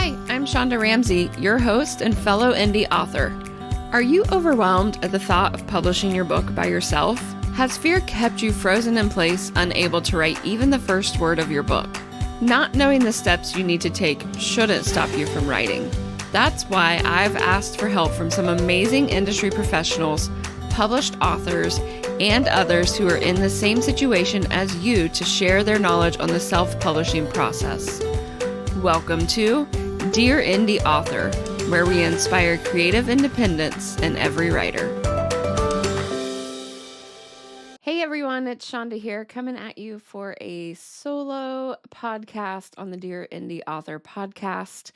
Hi, I'm Shonda Ramsey, your host and fellow indie author. Are you overwhelmed at the thought of publishing your book by yourself? Has fear kept you frozen in place, unable to write even the first word of your book? Not knowing the steps you need to take shouldn't stop you from writing. That's why I've asked for help from some amazing industry professionals, published authors, and others who are in the same situation as you to share their knowledge on the self-publishing process. Welcome to Dear Indie Author, where we inspire creative independence in every writer. Hey everyone, it's Shonda here, coming at you for a solo podcast on the Dear Indie Author podcast.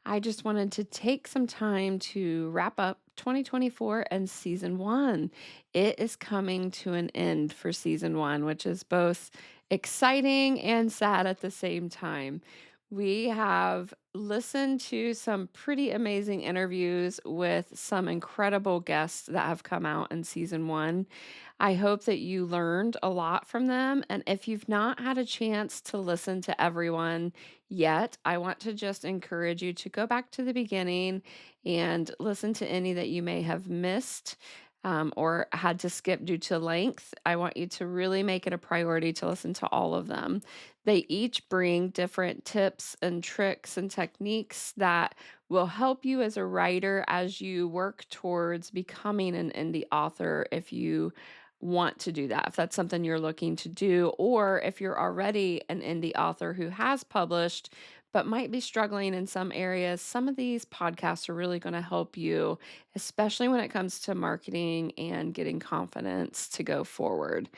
I just wanted to take some time to wrap up 2024 and season 1. It is coming to an end for season 1, which is both exciting and sad at the same time. We have listened to some pretty amazing interviews with some incredible guests that have come out in season 1. I hope that you learned a lot from them. And if you've not had a chance to listen to everyone yet, I want to just encourage you to go back to the beginning and listen to any that you may have missed. Or had to skip due to length. I want you to really make it a priority to listen to all of them. They each bring different tips and tricks and techniques that will help you as a writer as you work towards becoming an indie author if you want to do that, if that's something you're looking to do, or if you're already an indie author who has published but might be struggling in some areas. Some of these podcasts are really going to help you, especially when it comes to marketing and getting confidence to go forward.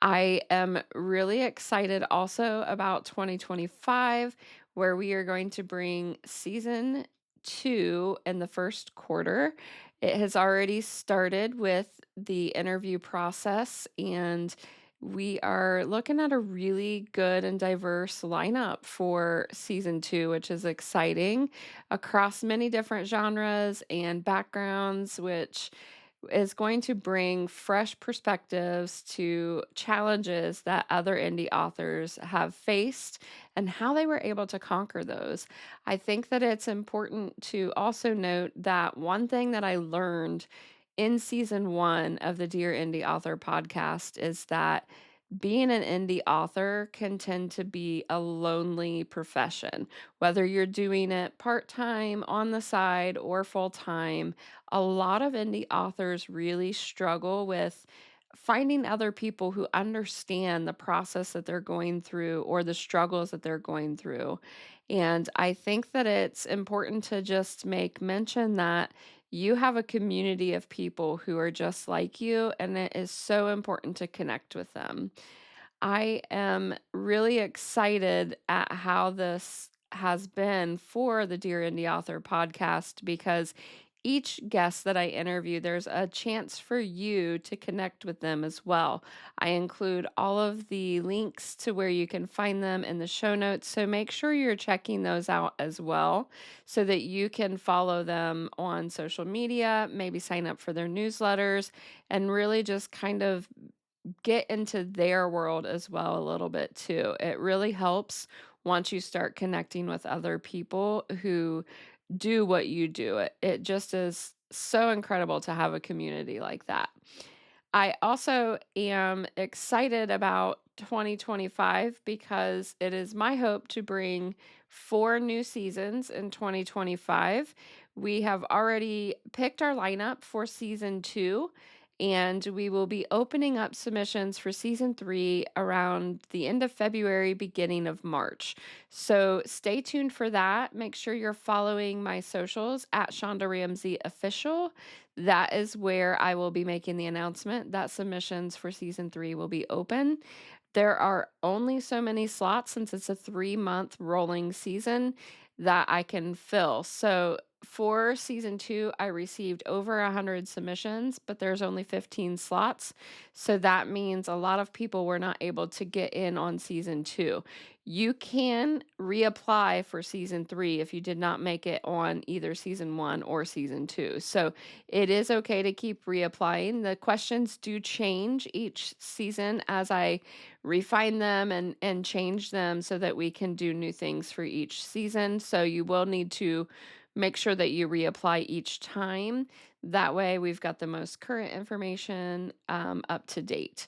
I am really excited also about 2025, where we are going to bring season 2 in the first quarter. It has already started with the interview process, and we are looking at a really good and diverse lineup for season 2, which is exciting, across many different genres and backgrounds, which is going to bring fresh perspectives to challenges that other indie authors have faced and how they were able to conquer those. I think that it's important to also note that one thing that I learned in season 1 of the Dear Indie Author podcast is that being an indie author can tend to be a lonely profession. Whether you're doing it part-time, on the side, or full-time, a lot of indie authors really struggle with finding other people who understand the process that they're going through or the struggles that they're going through. And I think that it's important to just make mention that you have a community of people who are just like you, and it is so important to connect with them. I am really excited at how this has been for the Dear Indie Author podcast because each guest that I interview, there's a chance for you to connect with them as well. I include all of the links to where you can find them in the show notes, so make sure you're checking those out as well so that you can follow them on social media, maybe sign up for their newsletters, and really just kind of get into their world as well a little bit too. It really helps once you start connecting with other people who do what you do. It just is so incredible to have a community like that. I also am excited about 2025 because it is my hope to bring 4 new seasons in 2025. We have already picked our lineup for season 2, and we will be opening up submissions for season 3 around the end of February, beginning of March. So stay tuned for that. Make sure you're following my socials at Shonda Ramsey Official. That is where I will be making the announcement that submissions for season 3 will be open. There are only so many slots since it's a 3-month rolling season that I can fill. So for season 2, I received over 100 submissions, but there's only 15 slots. So that means a lot of people were not able to get in on season 2. You can reapply for season 3 if you did not make it on either season 1 or season 2. So it is okay to keep reapplying. The questions do change each season as I refine them and change them so that we can do new things for each season. So you will need to make sure that you reapply each time. That way, we've got the most current information up to date.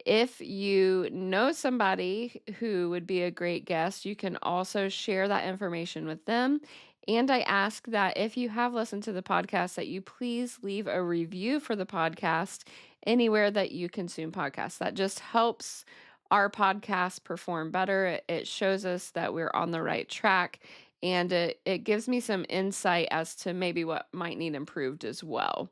If you know somebody who would be a great guest, you can also share that information with them. And I ask that if you have listened to the podcast, that you please leave a review for the podcast anywhere that you consume podcasts. That just helps our podcast perform better. It shows us that we're on the right track, and it gives me some insight as to maybe what might need improved as well.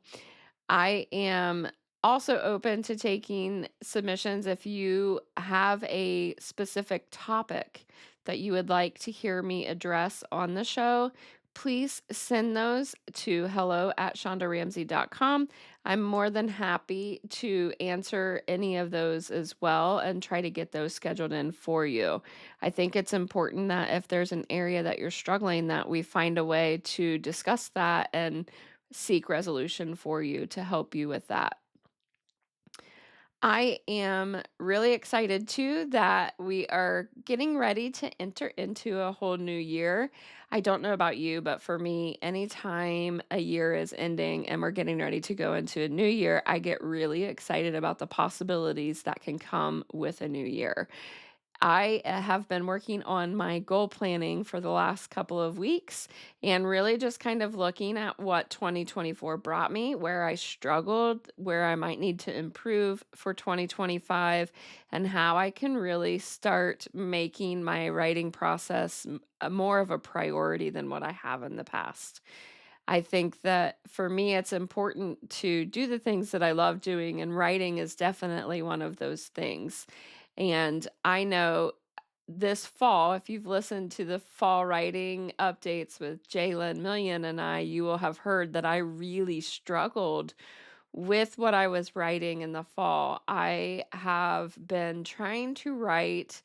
I am also open to taking submissions if you have a specific topic that you would like to hear me address on the show. Please send those to hello@shondaramsey.com. I'm more than happy to answer any of those as well and try to get those scheduled in for you. I think it's important that if there's an area that you're struggling, that we find a way to discuss that and seek resolution for you to help you with that. I am really excited too that we are getting ready to enter into a whole new year. I don't know about you, but for me, anytime a year is ending and we're getting ready to go into a new year, I get really excited about the possibilities that can come with a new year. I have been working on my goal planning for the last couple of weeks and really just kind of looking at what 2024 brought me, where I struggled, where I might need to improve for 2025, and how I can really start making my writing process more of a priority than what I have in the past. I think that for me, it's important to do the things that I love doing, and writing is definitely one of those things. And I know this fall, if you've listened to the fall writing updates with Jalen Million and I, you will have heard that I really struggled with what I was writing in the fall. I have been trying to write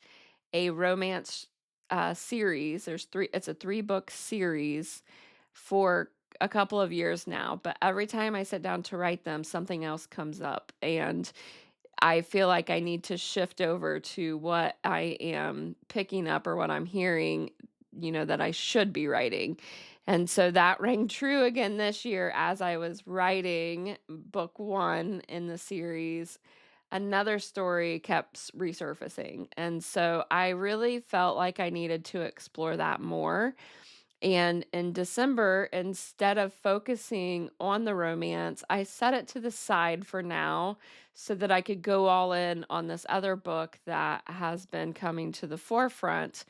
a romance series. It's a 3-book series for a couple of years now, but every time I sit down to write them, something else comes up. And I feel like I need to shift over to what I am picking up or what I'm hearing, that I should be writing. And so that rang true again this year as I was writing book 1 in the series. Another story kept resurfacing. And so I really felt like I needed to explore that more. And in December, instead of focusing on the romance, I set it to the side for now so that I could go all in on this other book that has been coming to the forefront.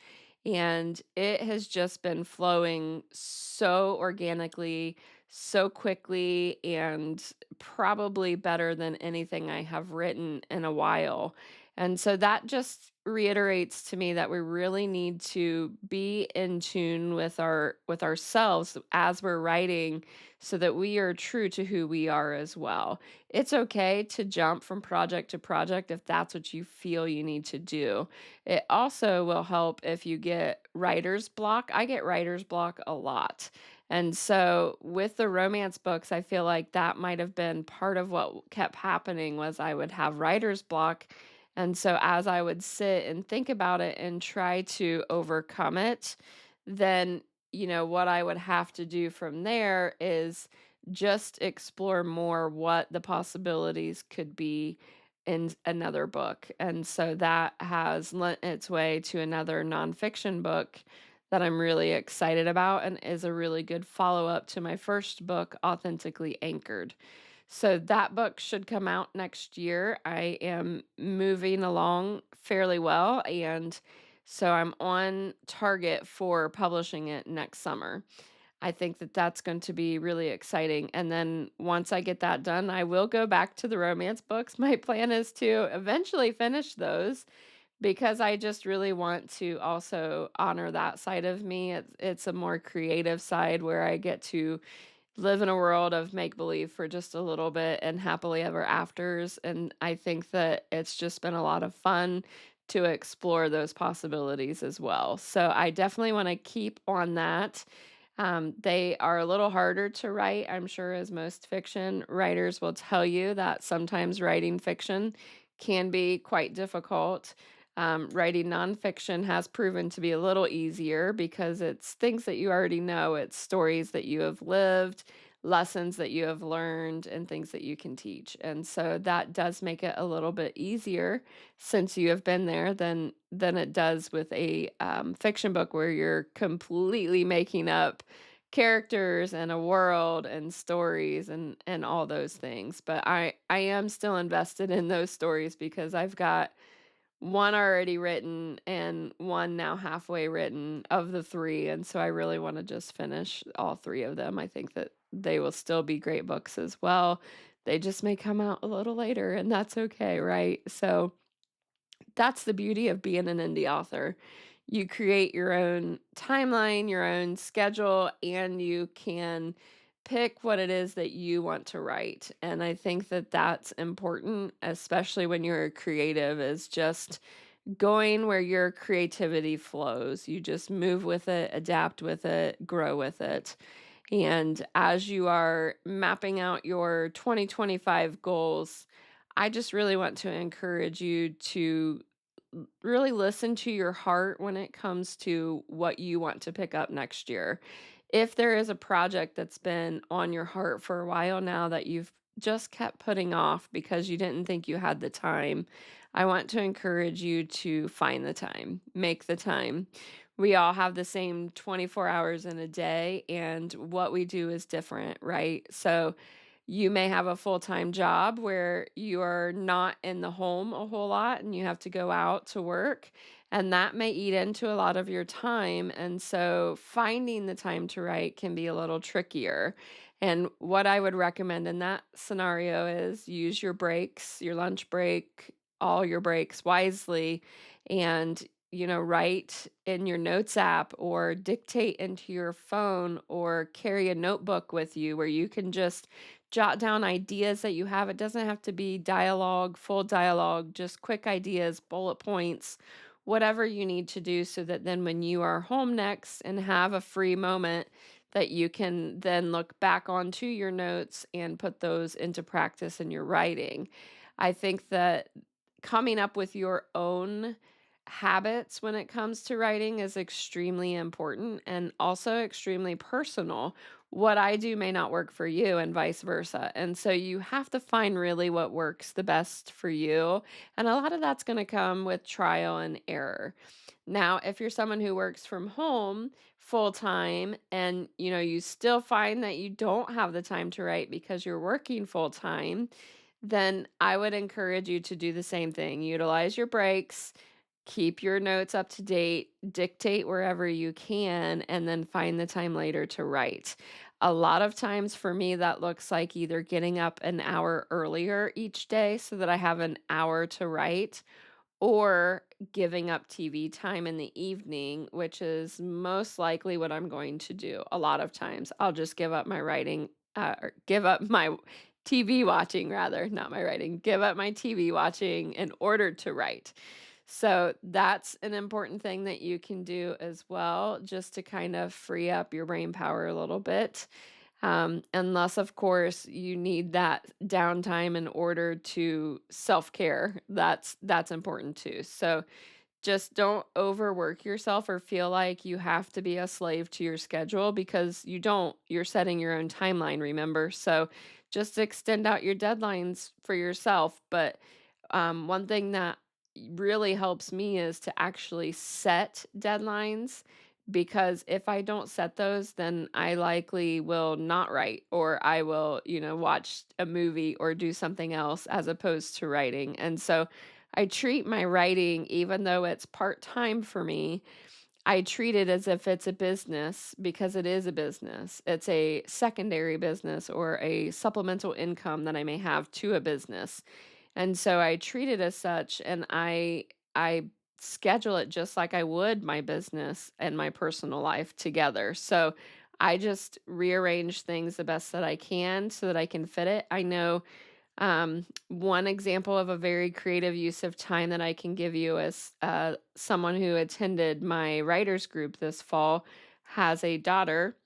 And it has just been flowing so organically, so quickly, and probably better than anything I have written in a while. And so that just reiterates to me that we really need to be in tune with ourselves as we're writing so that we are true to who we are as well. It's okay to jump from project to project if that's what you feel you need to do. It also will help if you get writer's block. I get writer's block a lot. And so with the romance books, I feel like that might have been part of what kept happening was I would have writer's block, and so as I would sit and think about it and try to overcome it, then, what I would have to do from there is just explore more what the possibilities could be in another book. And so that has lent its way to another nonfiction book that I'm really excited about and is a really good follow-up to my first book, Authentically Anchored. So that book should come out next year. I am moving along fairly well, and so I'm on target for publishing it next summer. I think that that's going to be really exciting. And then once I get that done, I will go back to the romance books. My plan is to eventually finish those because I just really want to also honor that side of me. It's a more creative side where I get to live in a world of make believe for just a little bit and happily ever afters. And I think that it's just been a lot of fun to explore those possibilities as well. So I definitely want to keep on that. They are a little harder to write, I'm sure, as most fiction writers will tell you that sometimes writing fiction can be quite difficult. Writing nonfiction has proven to be a little easier because it's things that you already know, it's stories that you have lived, lessons that you have learned, and things that you can teach. And so that does make it a little bit easier since you have been there than it does with a fiction book where you're completely making up characters and a world and stories and all those things. But I am still invested in those stories because I've got one already written and one now halfway written of the 3, and so I really wanna just finish all 3 of them. I think that they will still be great books as well. They just may come out a little later, and that's okay, right? So that's the beauty of being an indie author. You create your own timeline, your own schedule, and you can pick what it is that you want to write. And I think that that's important, especially when you're a creative, is just going where your creativity flows. You just move with it, adapt with it, grow with it. And as you are mapping out your 2025 goals, I just really want to encourage you to really listen to your heart when it comes to what you want to pick up next year. If there is a project that's been on your heart for a while now that you've just kept putting off because you didn't think you had the time, I want to encourage you to find the time, make the time. We all have the same 24 hours in a day, and what we do is different, right? So, you may have a full-time job where you are not in the home a whole lot and you have to go out to work, and that may eat into a lot of your time. And so finding the time to write can be a little trickier. And what I would recommend in that scenario is use your breaks, your lunch break, all your breaks wisely, and write in your notes app or dictate into your phone or carry a notebook with you where you can just jot down ideas that you have. It doesn't have to be dialogue, full dialogue, just quick ideas, bullet points, whatever you need to do so that then when you are home next and have a free moment, that you can then look back onto your notes and put those into practice in your writing. I think that coming up with your own habits when it comes to writing is extremely important and also extremely personal. What I do may not work for you and vice versa. And so you have to find really what works the best for you. And a lot of that's going to come with trial and error. Now, if you're someone who works from home full time and you still find that you don't have the time to write because you're working full time, then I would encourage you to do the same thing. Utilize your breaks, keep your notes up to date, dictate wherever you can, and then find the time later to write. A lot of times for me, that looks like either getting up an hour earlier each day so that I have an hour to write, or giving up TV time in the evening, which is most likely what I'm going to do. A lot of times I'll just give up my writing, or give up my TV watching, rather, not my writing, give up my TV watching in order to write. So that's an important thing that you can do as well, just to kind of free up your brain power a little bit. Unless, of course, you need that downtime in order to self-care. That's important too. So just don't overwork yourself or feel like you have to be a slave to your schedule because you don't. You're setting your own timeline, remember? So just extend out your deadlines for yourself. But one thing that really helps me is to actually set deadlines because if I don't set those, then I likely will not write or I will, watch a movie or do something else as opposed to writing. And so I treat my writing, even though it's part time for me, I treat it as if it's a business because it is a business. It's a secondary business or a supplemental income that I may have to a business. And so I treat it as such and I schedule it just like I would my business and my personal life together. So I just rearrange things the best that I can so that I can fit it. I know one example of a very creative use of time that I can give you is someone who attended my writers group this fall has a daughter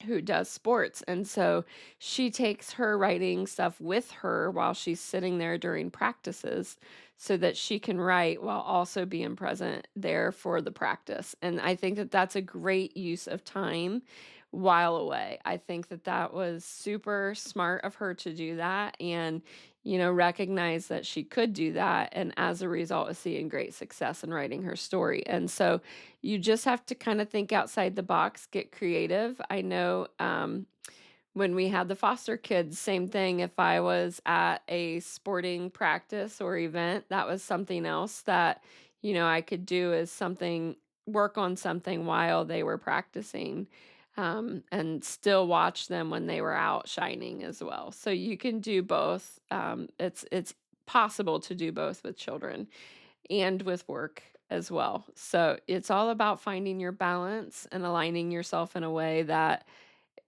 who does sports. And so she takes her writing stuff with her while she's sitting there during practices so that she can write while also being present there for the practice. And I think that that's a great use of time while away. I think that that was super smart of her to do that and, recognize that she could do that. And as a result of seeing great success in writing her story. And so you just have to kind of think outside the box, get creative. I know when we had the foster kids, same thing. If I was at a sporting practice or event, that was something else that, I could do as something, work on something while they were practicing, and still watch them when they were out shining as well. So you can do both. It's possible to do both with children and with work as well. So it's all about finding your balance and aligning yourself in a way that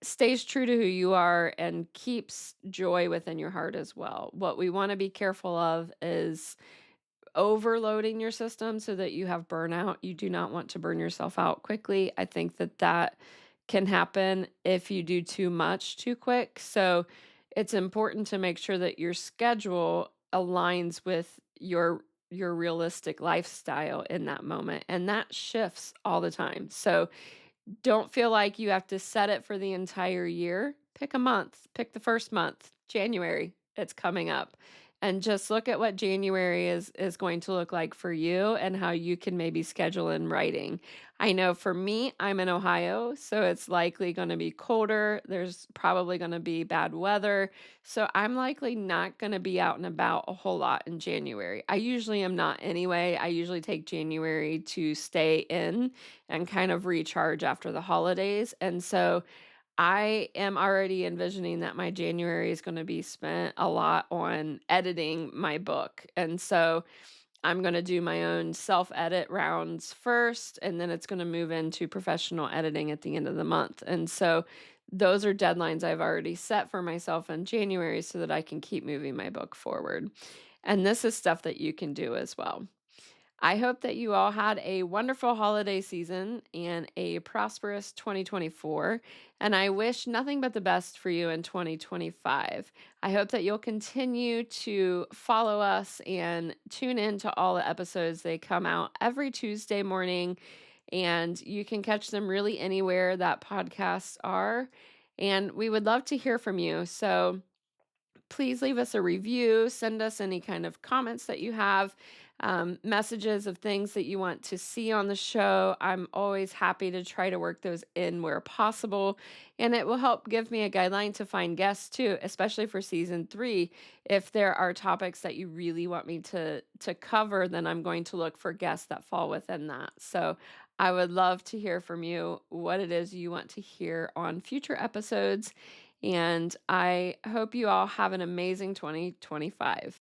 stays true to who you are and keeps joy within your heart as well. What we want to be careful of is overloading your system so that you have burnout. You do not want to burn yourself out quickly. I think that that can happen if you do too much too quick. So it's important to make sure that your schedule aligns with your realistic lifestyle in that moment, and that shifts all the time. So don't feel like you have to set it for the entire year. Pick a month. Pick the first month, January. It's coming up. And just look at what January is going to look like for you and how you can maybe schedule in writing. I know for me, I'm in Ohio, so it's likely going to be colder. There's probably going to be bad weather. So I'm likely not going to be out and about a whole lot in January. I usually am not anyway. I usually take January to stay in and kind of recharge after the holidays. And so I am already envisioning that my January is going to be spent a lot on editing my book. And so I'm going to do my own self-edit rounds first, and then it's going to move into professional editing at the end of the month. And so those are deadlines I've already set for myself in January so that I can keep moving my book forward. And this is stuff that you can do as well. I hope that you all had a wonderful holiday season and a prosperous 2024. And I wish nothing but the best for you in 2025. I hope that you'll continue to follow us and tune in to all the episodes. They come out every Tuesday morning, and you can catch them really anywhere that podcasts are. And we would love to hear from you. So please leave us a review, send us any kind of comments that you have, messages of things that you want to see on the show. I'm always happy to try to work those in where possible, and it will help give me a guideline to find guests too, especially for season 3. If there are topics that you really want me to cover, then I'm going to look for guests that fall within that. So I would love to hear from you what it is you want to hear on future episodes. And I hope you all have an amazing 2025.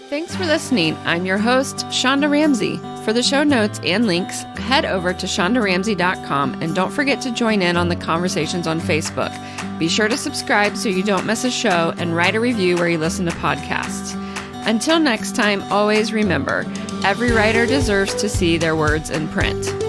Thanks for listening. I'm your host, Shonda Ramsey. For the show notes and links, head over to shondaramsey.com and don't forget to join in on the conversations on Facebook. Be sure to subscribe so you don't miss a show and write a review where you listen to podcasts. Until next time, always remember, every writer deserves to see their words in print.